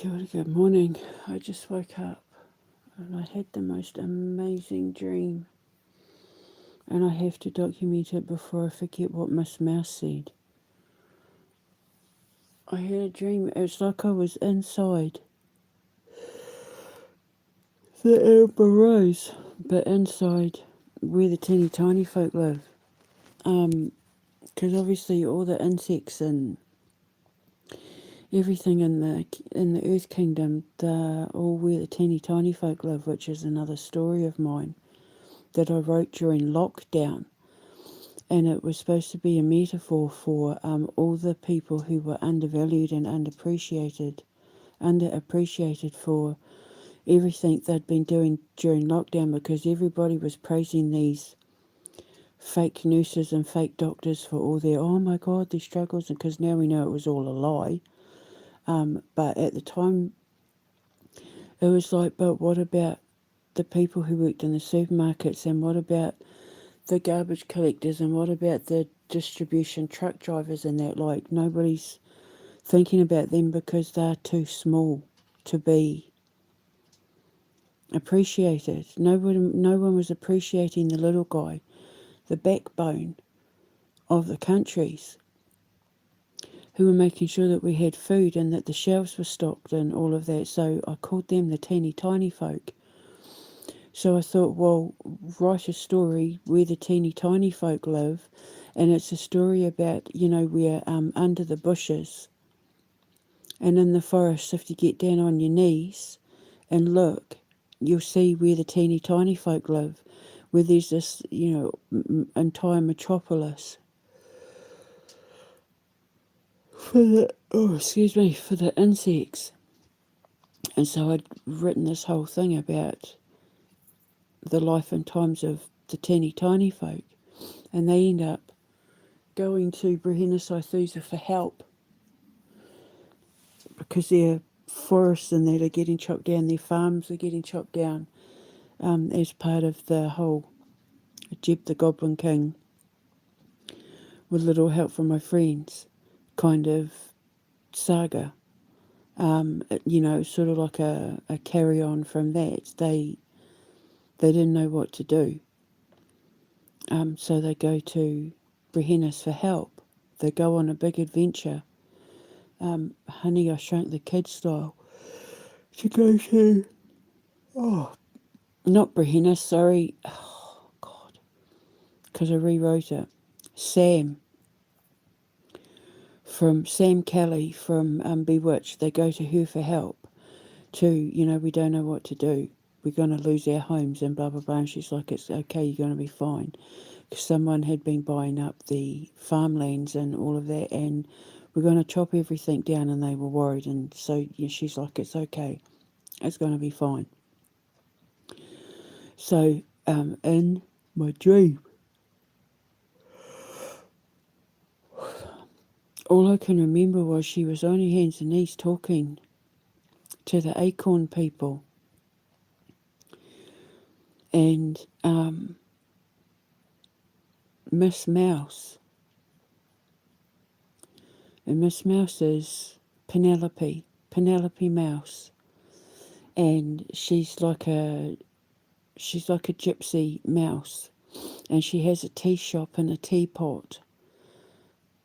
Kia ora, good morning. I just woke up and I had the most amazing dream, and I have to document it before I forget what Miss Mouse said. I had a dream, it's like I was inside the Amber Rose, but inside where the teeny tiny folk live. Because obviously all the insects and everything in the Earth Kingdom, they're all where the teeny tiny folk live, which is another story of mine that I wrote during lockdown. And it was supposed to be a metaphor for all the people who were undervalued and underappreciated for everything they'd been doing during lockdown, because everybody was praising these fake nurses and fake doctors for all their, oh my God, their struggles, and because now we know it was all a lie. But at the time, it was like, but what about the people who worked in the supermarkets, and what about the garbage collectors, and what about the distribution truck drivers and that? Like, nobody's thinking about them because they're too small to be appreciated. No one was appreciating the little guy, the backbone of the countries, who were making sure that we had food and that the shelves were stocked and all of that. So I called them the teeny tiny folk. So I thought, well, write a story where the teeny tiny folk live, and it's a story about, we're under the bushes and in the forest. If you get down on your knees and look, you'll see where the teeny tiny folk live, where there's this, entire metropolis for the insects. And so I'd written this whole thing about the life and times of the teeny tiny folk, and they end up going to Brehenna for help because their forests and that are getting chopped down, their farms are getting chopped down, as part of the whole Jeb the Goblin King, with little help from my friends, kind of saga. Sort of like a carry on from that. They didn't know what to do, so they go to Brehenna for help. They go on a big adventure, Honey, I Shrunk the Kid style, to go to, not Brehenna, sorry, oh God, because I rewrote it. Sam Kelly from Bewitched, they go to her for help to, we don't know what to do. We're going to lose our homes and blah, blah, blah. And she's like, it's okay, you're going to be fine. Because someone had been buying up the farmlands and all of that, and we're going to chop everything down, and they were worried. And so she's like, it's okay, it's going to be fine. So in my dream, all I can remember was she was on her hands and knees talking to the acorn people. And Miss Mouse. And Miss Mouse is Penelope Mouse. And she's like a gypsy mouse. And she has a tea shop and a teapot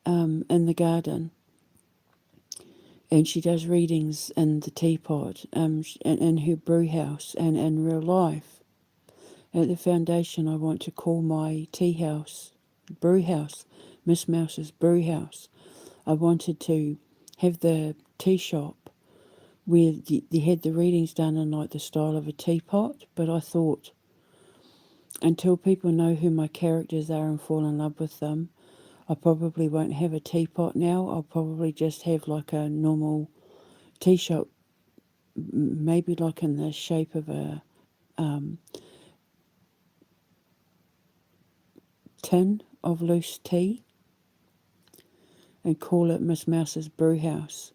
in the garden. And she does readings in the teapot, in her brew house, and in real life. At the foundation, I want to call my tea house, brew house, Miss Mouse's brew house. I wanted to have the tea shop where they had the readings done in like the style of a teapot, but I thought, until people know who my characters are and fall in love with them, I probably won't have a teapot now. I'll probably just have like a normal tea shop, maybe like in the shape of a tin of loose tea, and call it Miss Mouse's brew house.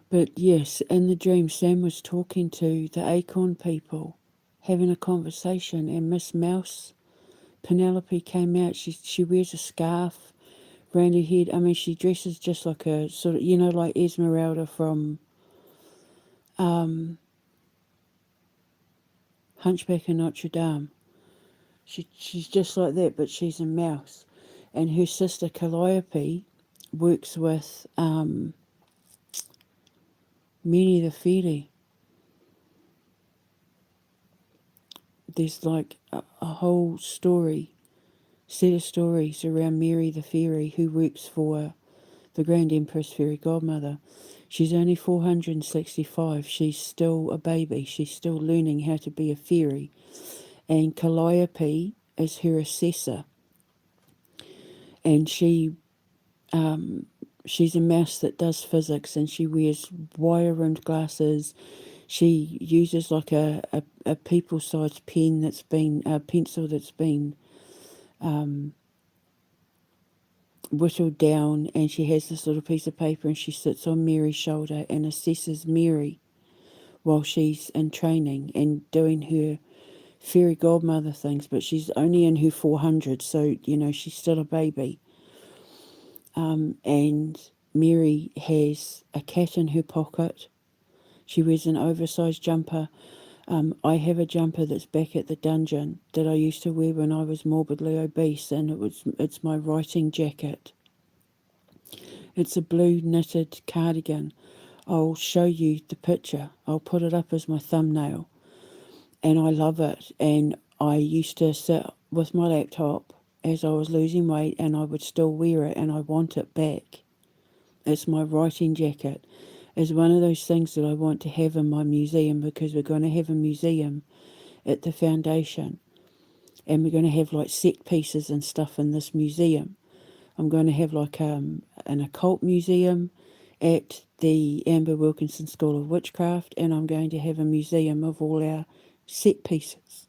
But yes, in the dream, Sam was talking to the acorn people, having a conversation, and Miss Mouse, Penelope, came out. She wears a scarf around her head. I mean, she dresses just like a sort of, you know, like Esmeralda from Hunchback of Notre Dame. She's just like that, but she's a mouse. And her sister Calliope works with Mary the Fairy. There's like a whole set of stories around Mary the Fairy, who works for the Grand Empress Fairy Godmother. She's only 465. She's still a baby. She's still learning how to be a fairy. And Calliope is her assessor. And she's a mouse that does physics, and she wears wire-rimmed glasses. She uses like a people-sized pen that's been a pencil that's been whittled down, and she has this little piece of paper, and she sits on Mary's shoulder and assesses Mary while she's in training and doing her fairy godmother things. But she's only in her 400, so you know she's still a baby. And Mary has a cat in her pocket. She wears an oversized jumper. I have a jumper that's back at the dungeon that I used to wear when I was morbidly obese, and it's my writing jacket. It's a blue knitted cardigan. I'll show you the picture. I'll put it up as my thumbnail. And I love it. And I used to sit with my laptop as I was losing weight, and I would still wear it, and I want it back. It's my writing jacket. It's one of those things that I want to have in my museum, because we're going to have a museum at the foundation, and we're going to have like set pieces and stuff in this museum. I'm going to have like an occult museum at the Amber Wilkinson School of Witchcraft, and I'm going to have a museum of all our set pieces.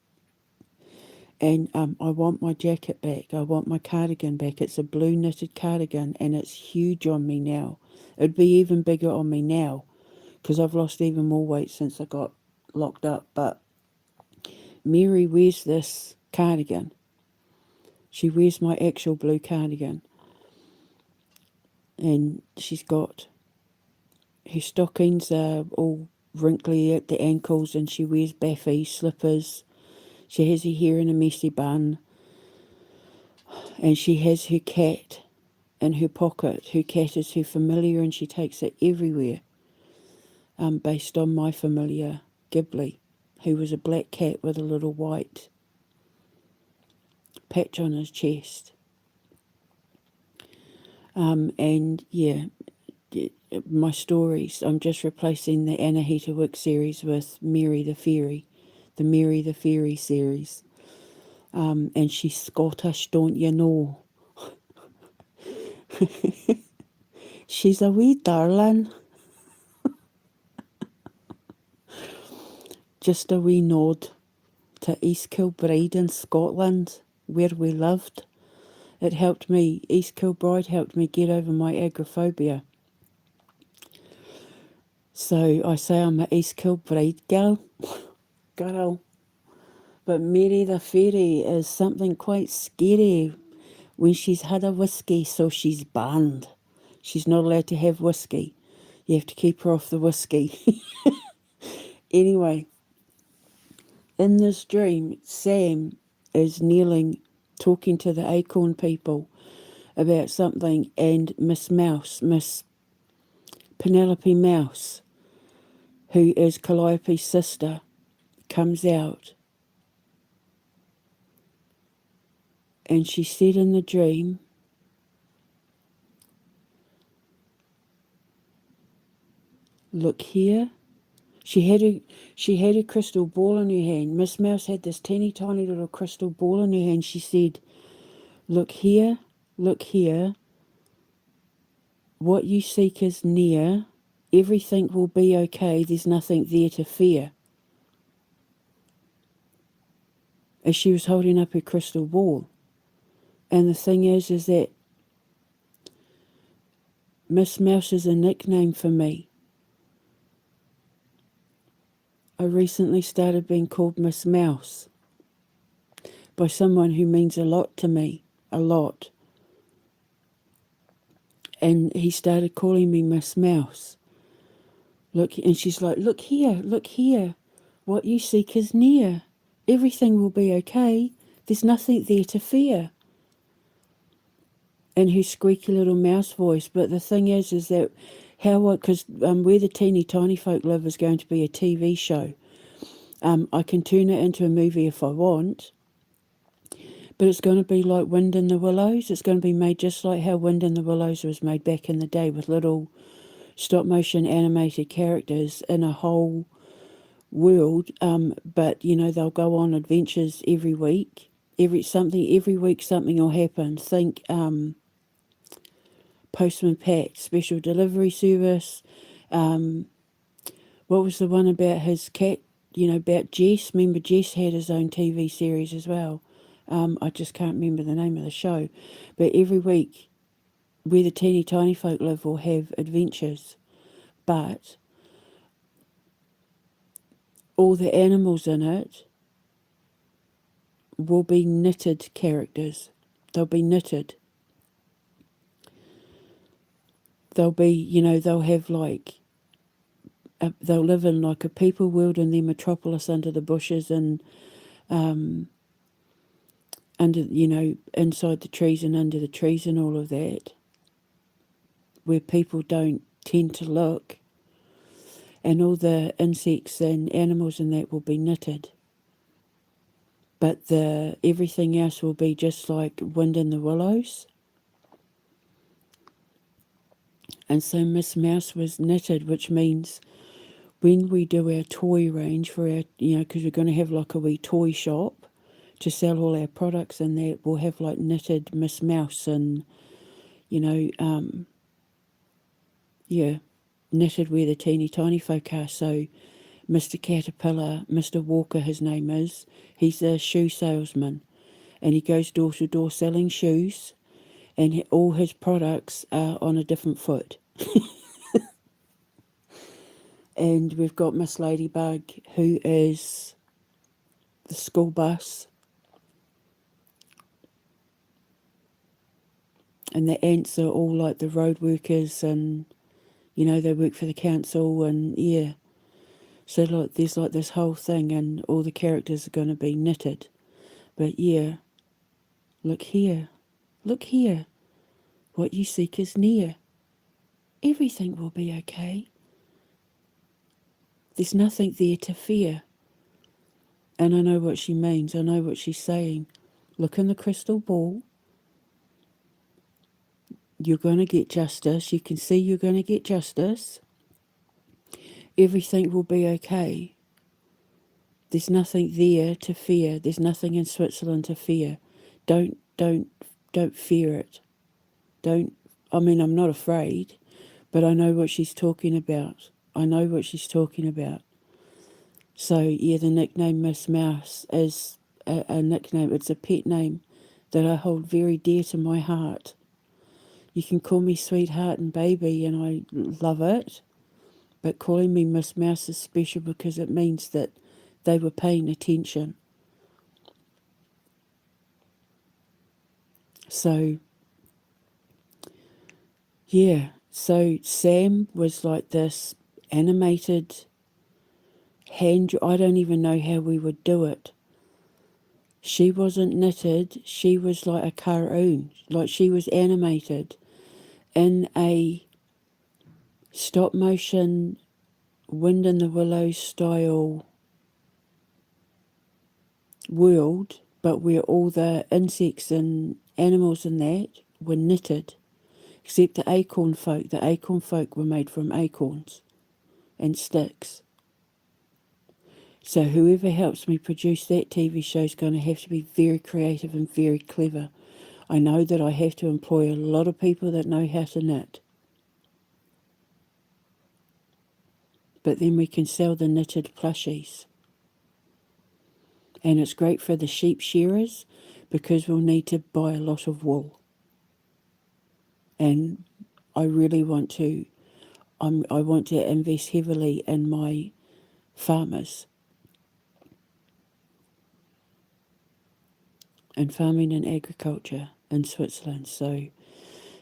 And I want my jacket back. I want my cardigan back. It's a blue knitted cardigan, and it's huge on me now. It'd be even bigger on me now, because I've lost even more weight since I got locked up. But Mary wears this cardigan. She wears my actual blue cardigan. And she's got her stockings are all wrinkly at the ankles, and she wears baffy slippers. She has her hair in a messy bun, and she has her cat in her pocket. Her cat is her familiar, and she takes it everywhere, based on my familiar Ghibli, who was a black cat with a little white patch on his chest. And yeah, my stories, I'm just replacing the Anahita Wick series with Mary the Fairy, the Mary the Fairy series. And she's Scottish, don't you know? She's a wee darling. Just a wee nod to East Kilbride in Scotland, where we lived. It helped me, East Kilbride helped me get over my agoraphobia. So I say I'm an East Kilbride girl. But Mary the Fairy is something quite scary when she's had a whiskey, so she's banned. She's not allowed to have whiskey. You have to keep her off the whiskey. Anyway, in this dream, Sam is kneeling, talking to the acorn people about something, and Miss Penelope Mouse, who is Calliope's sister, comes out. And she said in the dream, look here. She had a crystal ball in her hand. Miss Mouse had this teeny tiny little crystal ball in her hand. She said, look here, look here. What you seek is near. Everything will be okay. There's nothing there to fear. As she was holding up her crystal ball. And the thing is that Miss Mouse is a nickname for me. I recently started being called Miss Mouse by someone who means a lot to me. A lot. And he started calling me Miss Mouse. Look, and she's like, look here. What you seek is near. Everything will be okay. There's nothing there to fear. In her squeaky little mouse voice. But the thing is that because Where the Teeny Tiny Folk Live is going to be a TV show. I can turn it into a movie if I want, but it's going to be like Wind in the Willows. It's going to be made just like how Wind in the Willows was made back in the day, with little stop motion animated characters in a whole world. But they'll go on adventures every week. Every week something will happen. Think Postman Pat special delivery service. What was the one about his cat? About Jess. Remember, Jess had his own TV series as well. I just can't remember the name of the show. But every week, Where the Teeny Tiny Folk Live will have adventures. But all the animals in it will be knitted characters. They'll be knitted. They'll be, they'll have they'll live in like a people world in their metropolis under the bushes and under, inside the trees and under the trees and all of that, where people don't tend to look, and all the insects and animals and that will be knitted. But everything else will be just like Wind in the Willows. And so Miss Mouse was knitted, which means when we do our toy range for our, because we're going to have like a wee toy shop to sell all our products, and that we'll have like knitted Miss Mouse and, knitted Where the Teeny Tiny Folk Are. So Mr. Caterpillar, Mr. Walker, his name is, he's a shoe salesman, and he goes door to door selling shoes, and all his products are on a different foot. And we've got Miss Ladybug, who is the school bus, and the ants are all like the road workers, and they work for the council, and so like there's like this whole thing, and all the characters are going to be knitted. But look here, what you seek is near. Everything will be okay. There's nothing there to fear. And I know what she means. I know what she's saying. Look in the crystal ball. You're going to get justice. You can see you're going to get justice. Everything will be okay. There's nothing there to fear. There's nothing in Switzerland to fear. Don't fear it. I'm not afraid, but I know what she's talking about. So, the nickname Miss Mouse is a nickname. It's a pet name that I hold very dear to my heart. You can call me sweetheart and baby, and I love it. But calling me Miss Mouse is special because it means that they were paying attention. So, so Sam was like this animated hand. I don't even know how we would do it. She wasn't knitted. She was like a cartoon. Like she was animated in a stop motion Wind in the Willows style world, but where all the insects and animals and that were knitted, except the acorn folk. The acorn folk were made from acorns and sticks. So whoever helps me produce that TV show is going to have to be very creative and very clever. I know that I have to employ a lot of people that know how to knit. But then we can sell the knitted plushies. And it's great for the sheep shearers because we'll need to buy a lot of wool. And I really want to, I want to invest heavily in my farmers and farming and agriculture in Switzerland. So,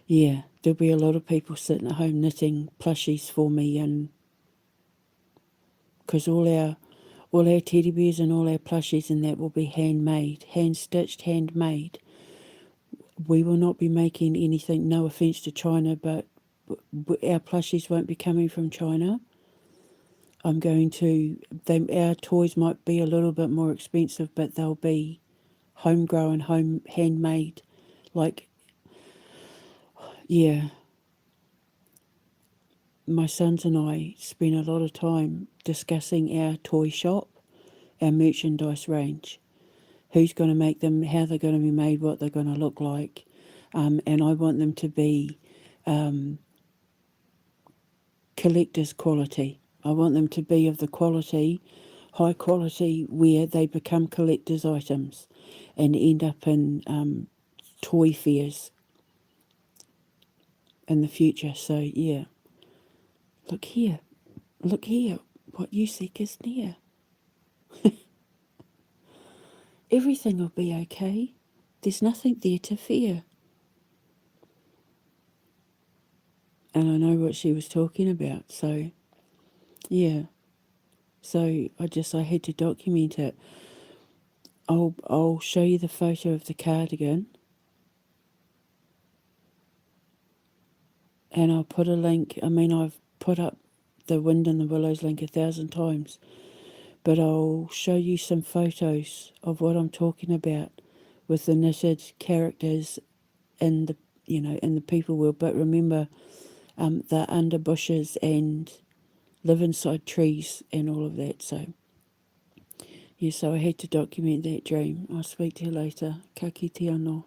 yeah, there'll be a lot of people sitting at home knitting plushies for me, and because all our teddy bears and all our plushies and that will be handmade, hand stitched, handmade. We will not be making anything. No offense to China, but our plushies won't be coming from China. I'm going to. Our toys might be a little bit more expensive, but they'll be homegrown, home handmade. Like, yeah, my sons and I spend a lot of time discussing our toy shop, our merchandise range, who's going to make them, how they're going to be made, what they're going to look like, and I want them to be collector's quality. I want them to be of the quality, high quality, where they become collector's items and end up in toy fairs in the future. So, yeah, look here, what you seek is near. Everything will be okay. There's nothing there to fear. And I know what she was talking about. So, yeah. So I had to document it. I'll show you the photo of the cardigan, and I'll put a link. I mean, I've put up the Wind in the Willows link 1,000 times, but I'll show you some photos of what I'm talking about with the knitted characters in the in the people world. But remember, they're under bushes and live inside trees and all of that. So yeah, so I had to document that dream. I'll speak to you later. Ka kite anō.